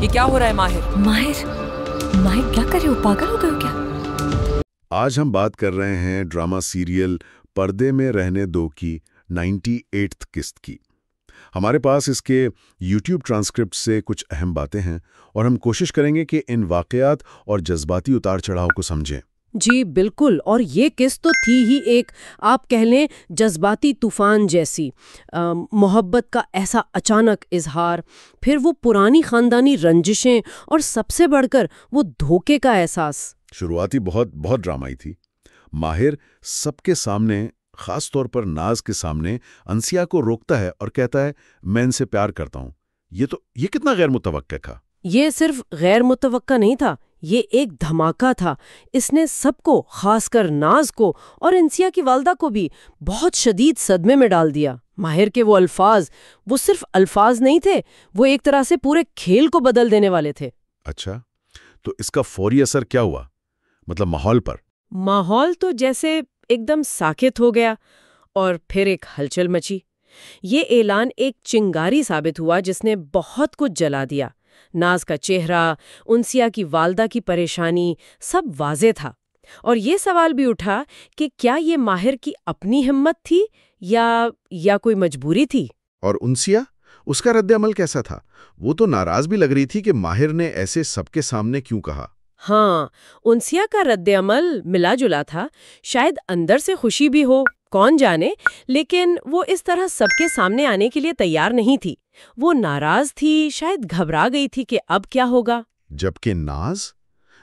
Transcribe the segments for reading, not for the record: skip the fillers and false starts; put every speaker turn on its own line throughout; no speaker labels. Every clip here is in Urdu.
یہ کیا ہو رہا ہے ماہر؟
ماہر کیا کر رہے ہو؟ پاگل ہو گئے ہو کیا؟
آج ہم بات کر رہے ہیں ڈرامہ سیریل پردے میں رہنے دو کی 98th قسط کی۔ ہمارے پاس اس کے یوٹیوب ٹرانسکرپٹ سے کچھ اہم باتیں ہیں اور ہم کوشش کریں گے کہ ان واقعات اور جذباتی اتار چڑھاؤ کو سمجھیں۔
جی بالکل، اور یہ قسط تو تھی ہی ایک آپ کہہ لیں جذباتی طوفان جیسی، محبت کا ایسا اچانک اظہار، پھر وہ پرانی خاندانی رنجشیں اور سب سے بڑھ کر وہ دھوکے کا احساس۔
شروعاتی بہت ڈرامائی تھی۔ ماہر سب کے سامنے، خاص طور پر ناز کے سامنے، انسیا کو روکتا ہے اور کہتا ہے میں ان سے پیار کرتا ہوں۔ یہ کتنا غیر متوقع تھا۔
یہ صرف غیر متوقع نہیں تھا، یہ ایک دھماکہ تھا۔ اس نے سب کو، خاص کر ناز کو اور انسیا کی والدہ کو بھی بہت شدید صدمے میں ڈال دیا۔ ماہر کے وہ الفاظ، وہ صرف الفاظ نہیں تھے، وہ ایک طرح سے پورے کھیل کو بدل دینے والے تھے۔
اچھا، تو اس کا فوری اثر کیا ہوا؟ مطلب ماحول پر؟
ماحول تو جیسے ایک دم ساکت ہو گیا اور پھر ایک ہلچل مچی۔ یہ اعلان ایک چنگاری ثابت ہوا جس نے بہت کچھ جلا دیا۔ ناز کا چہرہ، انسیا کی والدہ کی پریشانی، سب واضح تھا۔ اور یہ سوال بھی اٹھا کہ کیا یہ ماہر کی اپنی ہمت تھی یا کوئی مجبوری تھی؟
اور انسیا، اس کا رد عمل کیسا تھا؟ وہ تو ناراض بھی لگ رہی تھی کہ ماہر نے ایسے سب کے سامنے کیوں کہا۔
ہاں، انسیا کا رد عمل ملا جلا تھا، شاید اندر سے خوشی بھی ہو، کون جانے، لیکن وہ اس طرح سب کے سامنے آنے کے لیے تیار نہیں تھی۔ وہ ناراض تھی، شاید گھبرا گئی تھی کہ اب کیا ہوگا۔
جبکہ ناز،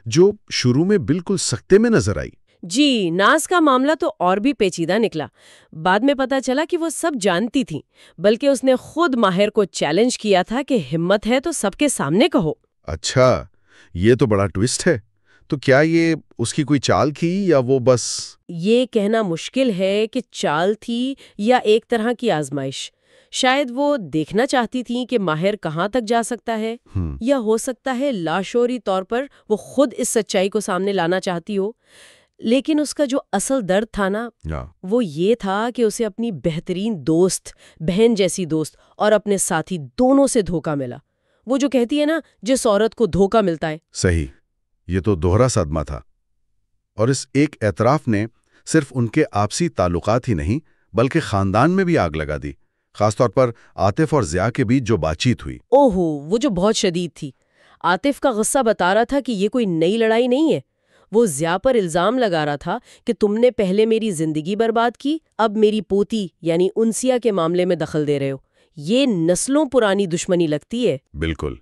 جو شروع میں بالکل سکتے میں نظر آئی۔
جی، ناز کا معاملہ تو اور بھی پیچیدہ نکلا۔ بعد میں پتا چلا کہ وہ سب جانتی تھی، بلکہ اس نے خود ماہر کو چیلنج کیا تھا کہ ہمت ہے تو سب کے سامنے کہو۔
اچھا، یہ تو بڑا ٹوسٹ ہے۔ تو کیا یہ اس کی کوئی چال تھی یا وہ بس؟
یہ کہنا مشکل ہے کہ چال تھی یا ایک طرح کی آزمائش۔ شاید وہ دیکھنا چاہتی تھی کہ ماہر کہاں تک جا سکتا ہے، یا ہو سکتا ہے لاشعوری طور پر وہ خود اس سچائی کو سامنے لانا چاہتی ہو۔ لیکن اس کا جو اصل درد تھا نا، وہ یہ تھا کہ اسے اپنی بہترین دوست، بہن جیسی دوست اور اپنے ساتھی دونوں سے دھوکہ ملا۔ وہ جو کہتی ہے نا، جس عورت کو دھوکہ ملتا ہے۔
صحیح، یہ تو دوہرا صدمہ تھا۔ اور اس ایک اعتراف نے صرف ان کے آپسی تعلقات ہی نہیں بلکہ خاندان میں بھی آگ لگا دی، خاص طور پر عاطف اور ضیاء کے بیچ جو بات چیت ہوئی۔
اوہو، وہ جو بہت شدید تھی۔ عاطف کا غصہ بتا رہا تھا کہ یہ کوئی نئی لڑائی نہیں ہے۔ وہ ضیاء پر الزام لگا رہا تھا کہ تم نے پہلے میری زندگی برباد کی، اب میری پوتی یعنی انسیا کے معاملے میں دخل دے رہے ہو۔ یہ نسلوں پرانی دشمنی لگتی ہے۔
بالکل،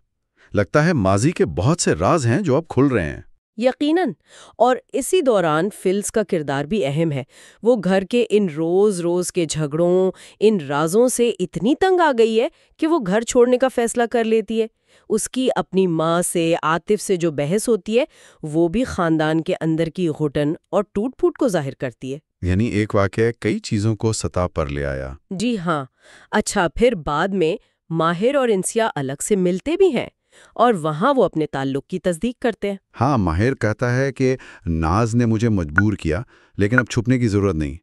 لگتا ہے ماضی کے بہت سے راز ہیں جو اب کھل رہے ہیں۔
یقیناً، اور اسی دوران فلز کا کردار بھی اہم ہے۔ وہ گھر کے ان روز کے جھگڑوں، ان رازوں سے اتنی تنگ آ گئی ہے کہ وہ گھر چھوڑنے کا فیصلہ کر لیتی ہے۔ اس کی اپنی ماں سے، عاطف سے جو بحث ہوتی ہے، وہ بھی خاندان کے اندر کی گھٹن اور ٹوٹ پھوٹ کو ظاہر کرتی ہے۔
یعنی ایک واقعہ کئی چیزوں کو سطح پر لے آیا۔
جی ہاں۔ اچھا، پھر بعد میں ماہر اور انسیا الگ سے ملتے بھی ہیں اور وہاں وہ اپنے تعلق کی تصدیق کرتے ہیں۔
ہاں، ماہر کہتا ہے کہ ناز نے مجھے مجبور کیا، لیکن اب چھپنے کی ضرورت نہیں۔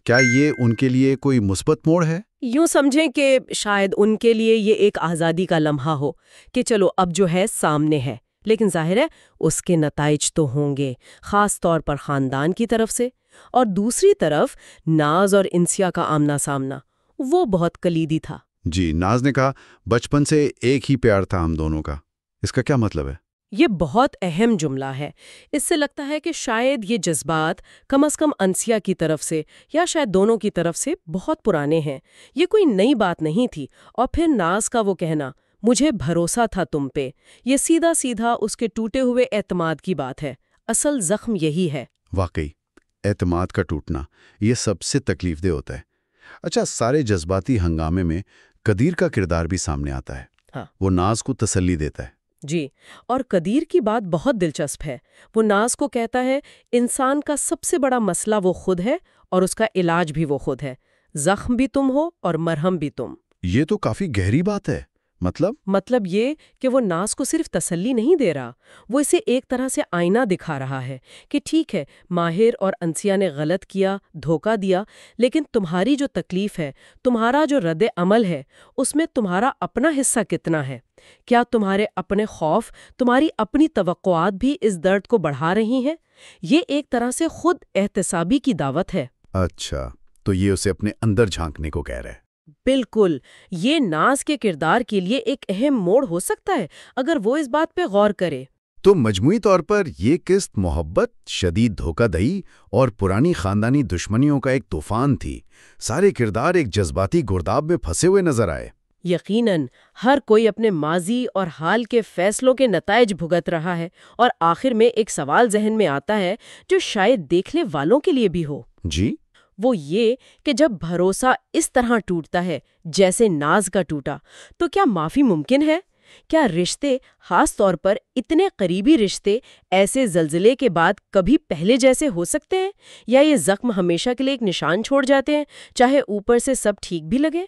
کیا یہ ان کے لیے کوئی مثبت موڑ ہے؟
یوں سمجھیں کہ شاید ان کے لیے یہ ایک آزادی کا لمحہ ہو کہ چلو اب جو ہے سامنے ہے، لیکن ظاہر ہے اس کے نتائج تو ہوں گے، خاص طور پر خاندان کی طرف سے۔ اور دوسری طرف ناز اور انسیا کا آمنا سامنا، وہ بہت کلیدی تھا۔
جی، ناز نے کہا بچپن سے ایک ہی پیار تھا ہم دونوں کا۔ اس کا کیا مطلب ہے؟
یہ بہت اہم جملہ ہے۔ اس سے لگتا ہے کہ شاید یہ جذبات کم از کم انسیا کی طرف سے یا شاید دونوں کی طرف سے بہت پرانے ہیں۔ یہ کوئی نئی بات نہیں تھی۔ اور پھر ناز کا وہ کہنا، مجھے بھروسہ تھا تم پہ، یہ سیدھا سیدھا اس کے ٹوٹے ہوئے اعتماد کی بات ہے۔ اصل زخم یہی ہے۔
واقعی، اعتماد کا ٹوٹنا یہ سب سے تکلیف دہ ہوتا ہے۔ اچھا، سارے جذباتی ہنگامے میں قدیر کا کردار بھی سامنے آتا ہے۔
ہاں،
وہ ناز کو تسلی دیتا ہے۔
جی، اور قدیر کی بات بہت دلچسپ ہے۔ وہ ناز کو کہتا ہے انسان کا سب سے بڑا مسئلہ وہ خود ہے اور اس کا علاج بھی وہ خود ہے۔ زخم بھی تم ہو اور مرہم بھی تم۔
یہ تو کافی گہری بات ہے۔
مطلب یہ کہ وہ ناز کو صرف تسلی نہیں دے رہا، وہ اسے ایک طرح سے آئینہ دکھا رہا ہے کہ ٹھیک ہے، ماہر اور انسیہ نے غلط کیا، دھوکہ دیا، لیکن تمہاری جو تکلیف ہے، تمہارا جو رد عمل ہے، اس میں تمہارا اپنا حصہ کتنا ہے؟ کیا تمہارے اپنے خوف، تمہاری اپنی توقعات بھی اس درد کو بڑھا رہی ہیں؟ یہ ایک طرح سے خود احتسابی کی دعوت ہے۔
اچھا، تو یہ اسے اپنے اندر جھانکنے کو کہہ رہا ہے۔
بالکل، یہ ناز کے کردار کے لیے ایک اہم موڑ ہو سکتا ہے اگر وہ اس بات پہ غور کرے۔
تو مجموعی طور پر یہ قسط محبت، شدید دھوکہ دہی اور پرانی خاندانی دشمنیوں کا ایک طوفان تھی۔ سارے کردار ایک جذباتی گرداب میں پھنسے ہوئے نظر آئے۔
یقیناً ہر کوئی اپنے ماضی اور حال کے فیصلوں کے نتائج بھگت رہا ہے، اور آخر میں ایک سوال ذہن میں آتا ہے جو شاید دیکھنے والوں کے لیے بھی ہو۔
جی؟
وہ یہ کہ جب بھروسہ اس طرح ٹوٹتا ہے جیسے ناز کا ٹوٹا، تو کیا معافی ممکن ہے؟ کیا رشتے، خاص طور پر اتنے قریبی رشتے، ایسے زلزلے کے بعد کبھی پہلے جیسے ہو سکتے ہیں، یا یہ زخم ہمیشہ کے لیے ایک نشان چھوڑ جاتے ہیں، چاہے اوپر سے سب ٹھیک بھی لگے؟